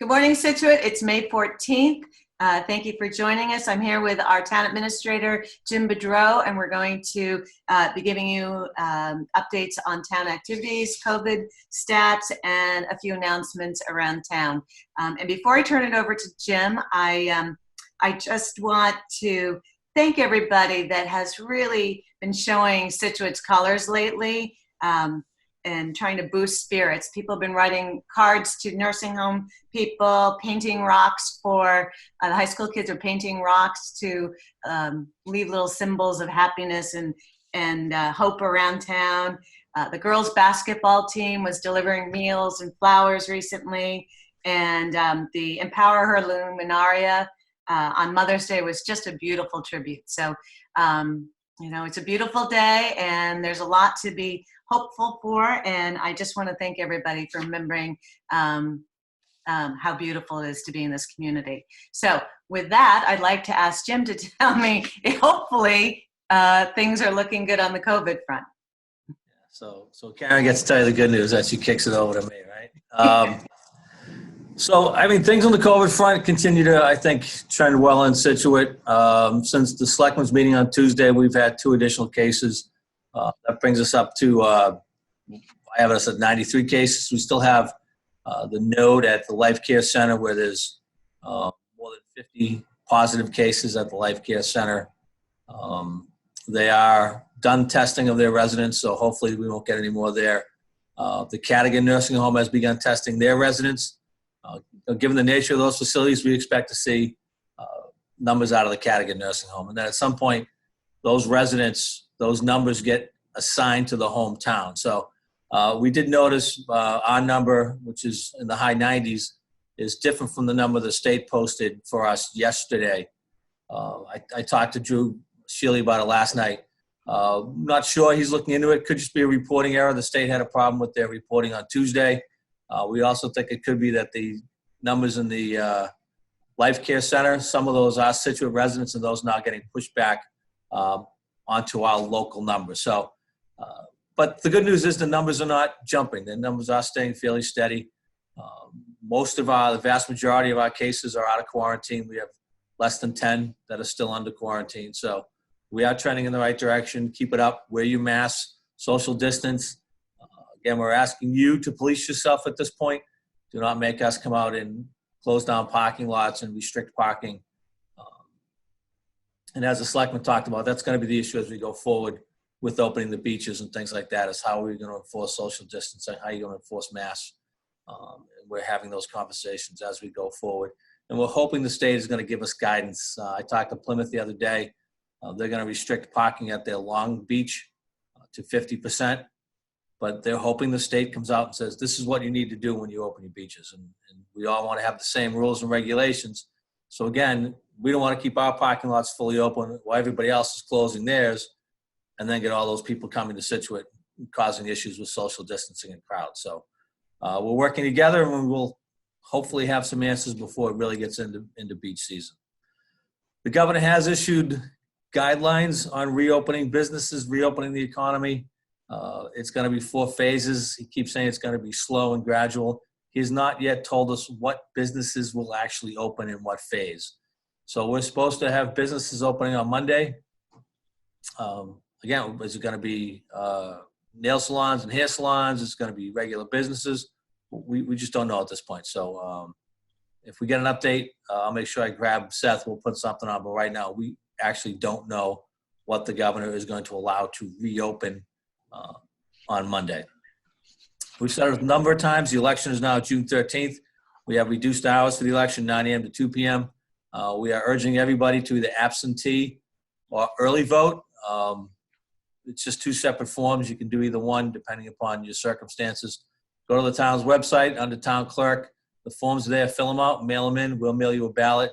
Good morning, Scituate. It's May 14th. Thank you for joining us. I'm here with our town administrator, Jim Bedreau, and we're going to be giving you updates on town activities, COVID stats, and a few announcements around town. And before I turn it over to Jim, I just want to thank everybody that has really been showing Scituate's colors lately. And trying to boost spirits. People have been writing cards to nursing home people, painting rocks for, the high school kids are painting rocks to leave little symbols of happiness and hope around town. The girls basketball team was delivering meals and flowers recently. And the Empower Her Luminaria on Mother's Day was just a beautiful tribute. So, you know, it's a beautiful day and there's a lot to be hopeful for, and I just want to thank everybody for remembering how beautiful it is to be in this community. So with that, I'd like to ask Jim to tell me if hopefully things are looking good on the COVID front. So Karen gets to tell you the good news that she kicks it over to me, right? So, I mean, things on the COVID front continue to, I think, trend well in Scituate. Since the Selectmen's meeting on Tuesday, we've had 2 additional cases. That brings us up to, I have us at 93 cases. We still have the node at the Life Care Center where there's more than 50 positive cases at the Life Care Center. They are done testing of their residents, so hopefully we won't get any more there. The Cadogan Nursing Home has begun testing their residents. Given the nature of those facilities, we expect to see numbers out of the Cadogan Nursing Home. And then at some point, those residents, those numbers get assigned to the hometown. So we did notice our number, which is in the high 90s, is different from the number the state posted for us yesterday. I talked to Drew Shealy about it last night. Not sure he's looking into it. Could just be a reporting error. The state had a problem with their reporting on Tuesday. We also think it could be that the numbers in the Life Care Center, some of those are Scituate residents and those now getting pushed back onto our local numbers. So, but the good news is the numbers are not jumping. The numbers are staying fairly steady. The vast majority of our cases are out of quarantine. We have less than 10 that are still under quarantine. So we are trending in the right direction. Keep it up. Wear your mask, social distance. Again, we're asking you to police yourself at this point. Do not make us come out and close down parking lots and restrict parking. And as the selectmen talked about, that's going to be the issue as we go forward with opening the beaches and things like that, is how are we going to enforce social distancing, how are you going to enforce masks? We're having those conversations as we go forward. And we're hoping the state is going to give us guidance. I talked to Plymouth the other day. They're going to restrict parking at their Long Beach to 50%. But they're hoping the state comes out and says, this is what you need to do when you open your beaches. And we all want to have the same rules and regulations. So again, we don't want to keep our parking lots fully open while everybody else is closing theirs and then get all those people coming to Scituate causing issues with social distancing and crowds. So we're working together and we will hopefully have some answers before it really gets into beach season. The governor has issued guidelines on reopening businesses, reopening the economy. It's going to be 4 phases. He keeps saying it's going to be slow and gradual. He has not yet told us what businesses will actually open in what phase. So we're supposed to have businesses opening on Monday. Again, is it going to be nail salons and hair salons? It's going to be regular businesses. We just don't know at this point. So if we get an update, I'll make sure I grab Seth. We'll put something on. But right now, we actually don't know what the governor is going to allow to reopen on Monday. We've said it a number of times. The election is now June 13th. We have reduced hours for the election, 9 a.m. to 2 p.m. We are urging everybody to either absentee or early vote. It's just 2 separate forms. You can do either one depending upon your circumstances. Go to the town's website under town clerk. The forms are there. Fill them out, mail them in. We'll mail you a ballot.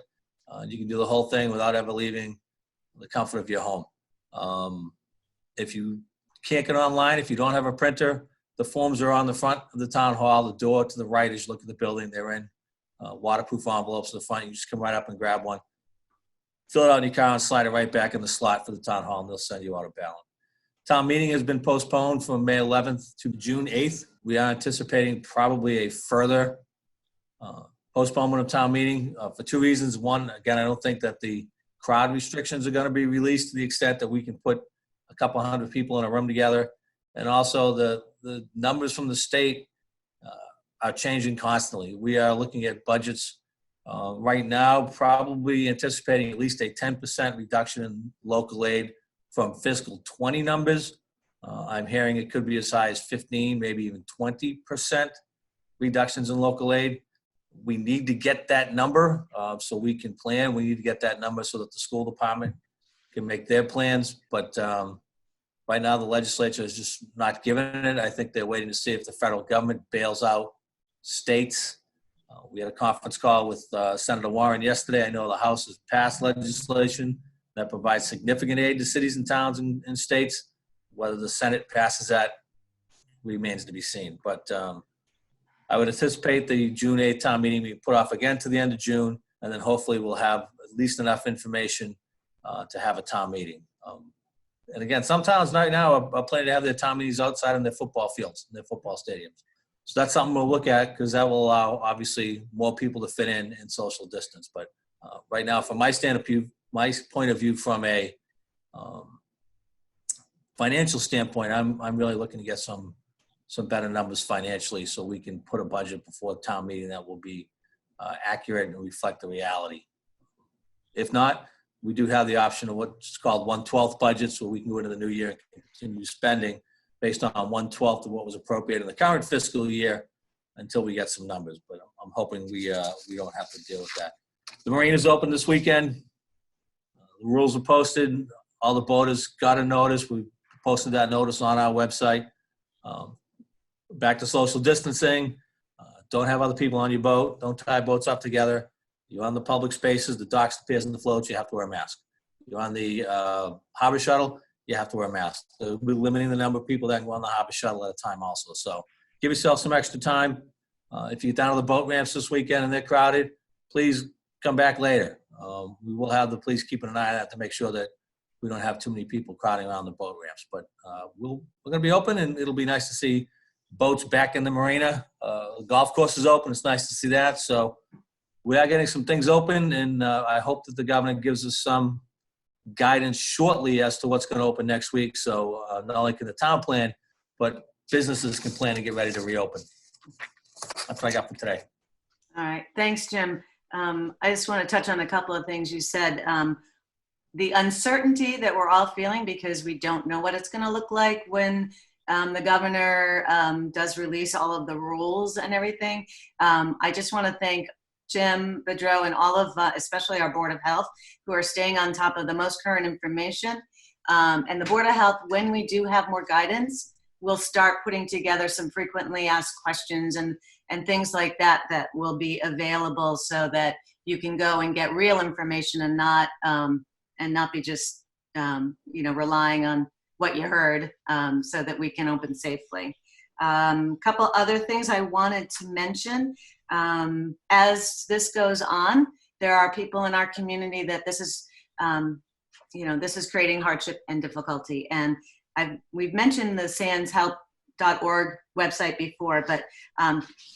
You can do the whole thing without ever leaving the comfort of your home. If you can't get online, if you don't have a printer, the forms are on the front of the town hall. The door to the right as you look at the building, they're in waterproof envelopes in the front. You just come right up and grab one. Fill it out in your car and slide it right back in the slot for the town hall, and they'll send you out a ballot. Town meeting has been postponed from May 11th to June 8th. We are anticipating probably a further postponement of town meeting for two reasons. One, again, I don't think that the crowd restrictions are going to be released to the extent that we can put a couple hundred people in a room together. And also the numbers from the state are changing constantly. We are looking at budgets right now, probably anticipating at least a 10% reduction in local aid from fiscal 20 numbers. I'm hearing it could be as high as 15, maybe even 20% reductions in local aid. We need to get that number so we can plan. We need to get that number so that the school department can make their plans. But right now, the legislature is just not giving it. I think they're waiting to see if the federal government bails out states. We had a conference call with Senator Warren yesterday. I know the House has passed legislation that provides significant aid to cities and towns and states. Whether the Senate passes that remains to be seen. But I would anticipate the June 8th town meeting being put off again to the end of June, and then hopefully we'll have at least enough information to have a town meeting. And again, some towns right now are planning to have their town meetings outside in their football fields, in their football stadiums. So that's something we'll look at because that will allow, obviously, more people to fit in social distance. But right now, from my point of view, from a financial standpoint, I'm really looking to get some better numbers financially so we can put a budget before the town meeting that will be accurate and reflect the reality. If not, we do have the option of what's called 1/12 budgets, where we can go into the new year and continue spending based on 1/12 of what was appropriated in the current fiscal year until we get some numbers. But I'm hoping we don't have to deal with that. The marina is open this weekend. The rules are posted. All the boaters got a notice. We posted that notice on our website. Back to social distancing. Don't have other people on your boat. Don't tie boats up together. You're on the public spaces, the docks, the piers, and the floats, you have to wear a mask. You're on the harbor shuttle, you have to wear a mask. So we're limiting the number of people that can go on the harbor shuttle at a time also. So give yourself some extra time. If you're down to the boat ramps this weekend and they're crowded, please come back later. We will have the police keeping an eye on that to make sure that we don't have too many people crowding around the boat ramps. But we're going to be open, and it'll be nice to see boats back in the marina. The golf course is open. It's nice to see that. So we are getting some things open, and I hope that the governor gives us some guidance shortly as to what's going to open next week. So not only can the town plan, but businesses can plan to get ready to reopen. That's what I got for today. All right. Thanks, Jim. I just want to touch on a couple of things you said. The uncertainty that we're all feeling because we don't know what it's going to look like when the governor does release all of the rules and everything. I just want to thank Jim Bedreau and all of, especially our Board of Health, who are staying on top of the most current information. And the Board of Health, when we do have more guidance, we'll start putting together some frequently asked questions and things like that that will be available so that you can go and get real information and not be just relying on what you heard, so that we can open safely. Couple other things I wanted to mention. As this goes on, there are people in our community that this is, this is creating hardship and difficulty. And we've mentioned the sandshelp.org website before, but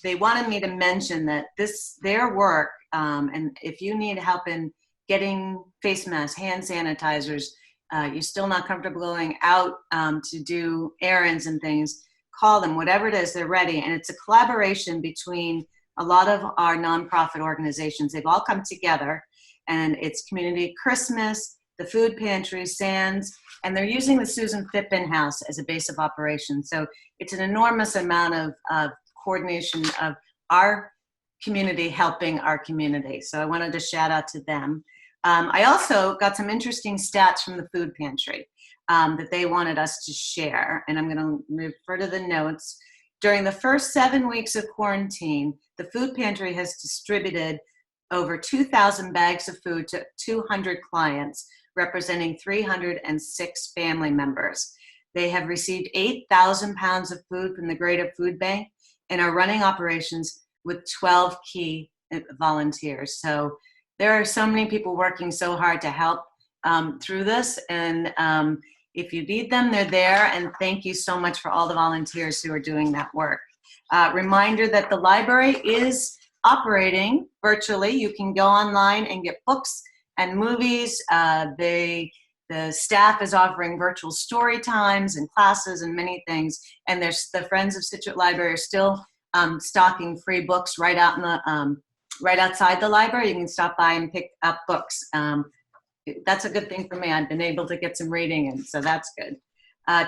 they wanted me to mention that their work, and if you need help in getting face masks, hand sanitizers, you're still not comfortable going out to do errands and things, call them, whatever it is, they're ready. And it's a collaboration between a lot of our nonprofit organizations. They've all come together, and it's Community Christmas, the Food Pantry, Sands, and they're using the Susan Phippen House as a base of operation. So it's an enormous amount of coordination of our community helping our community. So I wanted to shout out to them. I also got some interesting stats from the Food Pantry that they wanted us to share, and I'm going to refer to the notes. During the first 7 weeks of quarantine, the Food Pantry has distributed over 2,000 bags of food to 200 clients, representing 306 family members. They have received 8,000 pounds of food from the Greater Food Bank and are running operations with 12 key volunteers. So there are so many people working so hard to help through this. And if you need them, they're there. And thank you so much for all the volunteers who are doing that work. Reminder that the library is operating virtually. You can go online and get books and movies. The staff is offering virtual story times and classes and many things. And there's the Friends of Scituate Library are still stocking free books right out in the right outside the library. You can stop by and pick up books. That's a good thing for me. I've been able to get some reading in, so that's good.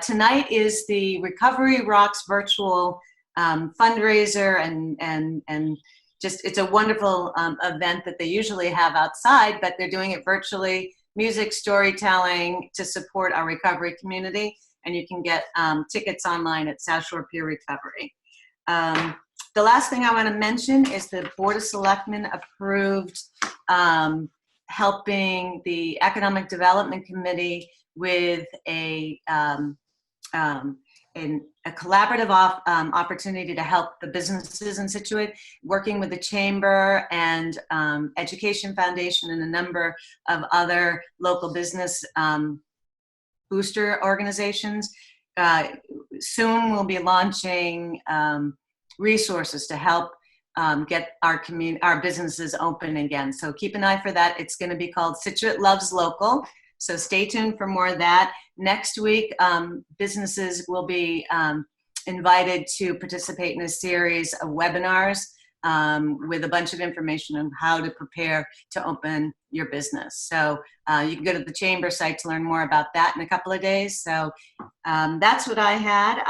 Tonight is the Recovery Rocks virtual fundraiser, and just it's a wonderful event that they usually have outside, but they're doing it virtually. Music, storytelling to support our recovery community, and you can get tickets online at South Shore Peer Recovery. The last thing I want to mention is the Board of Selectmen approved helping the Economic Development Committee with a collaborative opportunity to help the businesses in Scituate, working with the Chamber and Education Foundation and a number of other local business booster organizations. Soon we'll be launching resources to help get our businesses open again. So keep an eye for that. It's going to be called Scituate Loves Local. So stay tuned for more of that. Next week, businesses will be invited to participate in a series of webinars with a bunch of information on how to prepare to open your business. So you can go to the Chamber site to learn more about that in a couple of days. So that's what I had.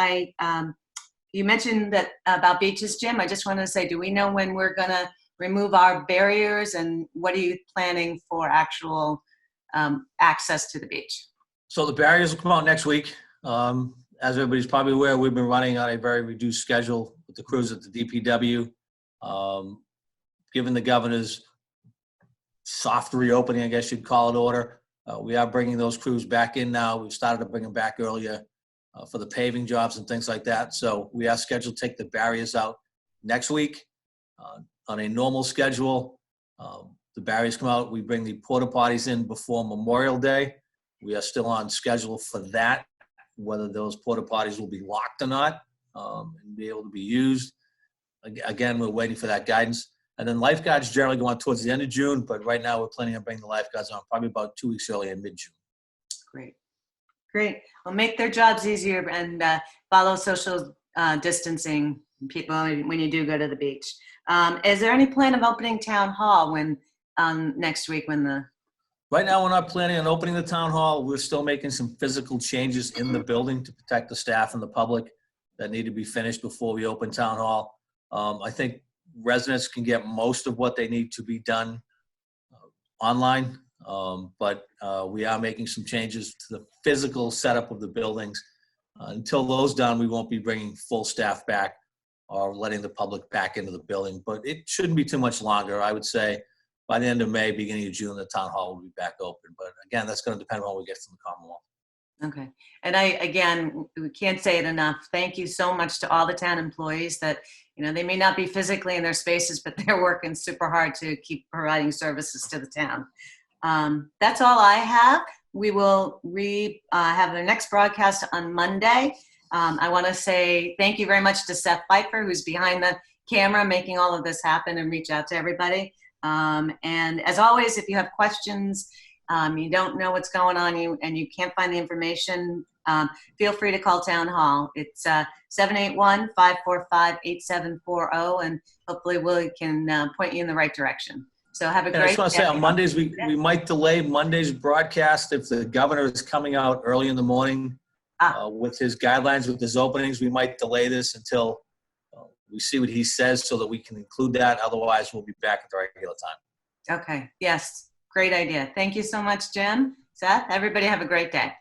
You mentioned that about beaches, Jim. I just want to say, do we know when we're going to remove our barriers, and what are you planning for actual access to the beach? So the barriers will come out next week. As everybody's probably aware, we've been running on a very reduced schedule with the crews at the DPW. Given the governor's soft reopening, I guess you'd call it, order, we are bringing those crews back in now. We've started to bring them back earlier for the paving jobs and things like that. So we are scheduled to take the barriers out next week on a normal schedule. The barriers come out. We bring the porta potties in before Memorial Day. We are still on schedule for that, whether those porta potties will be locked or not and be able to be used. Again, we're waiting for that guidance. And then lifeguards generally go on towards the end of June, but right now we're planning on bringing the lifeguards on probably about 2 weeks earlier in mid-June. Great. Great. Well, make their jobs easier and follow social distancing, people, when you do go to the beach. Is there any plan of opening town hall when next week when the... Right now, we're not planning on opening the town hall. We're still making some physical changes in the building to protect the staff and the public that need to be finished before we open town hall. I think residents can get most of what they need to be done online, but we are making some changes to the physical setup of the buildings. Until those done, we won't be bringing full staff back or letting the public back into the building, but it shouldn't be too much longer. I would say by the end of May, beginning of June, the town hall will be back open. But again, that's going to depend on what we get from the Commonwealth. Okay. And we can't say it enough. Thank you so much to all the town employees that, they may not be physically in their spaces, but they're working super hard to keep providing services to the town. That's all I have. We will have the next broadcast on Monday. I want to say thank you very much to Seth Pfeiffer, who's behind the camera making all of this happen, and reach out to everybody. And as always, if you have questions, you don't know what's going on, and you can't find the information, feel free to call Town Hall. It's 781-545-8740, and hopefully we can point you in the right direction. So have a great day. I just want to say on Mondays, we might delay Monday's broadcast if the governor is coming out early in the morning with his guidelines, with his openings. We might delay this until we see what he says so that we can include that. Otherwise, we'll be back at the regular time. Okay. Yes. Great idea. Thank you so much, Jim. Seth, everybody have a great day.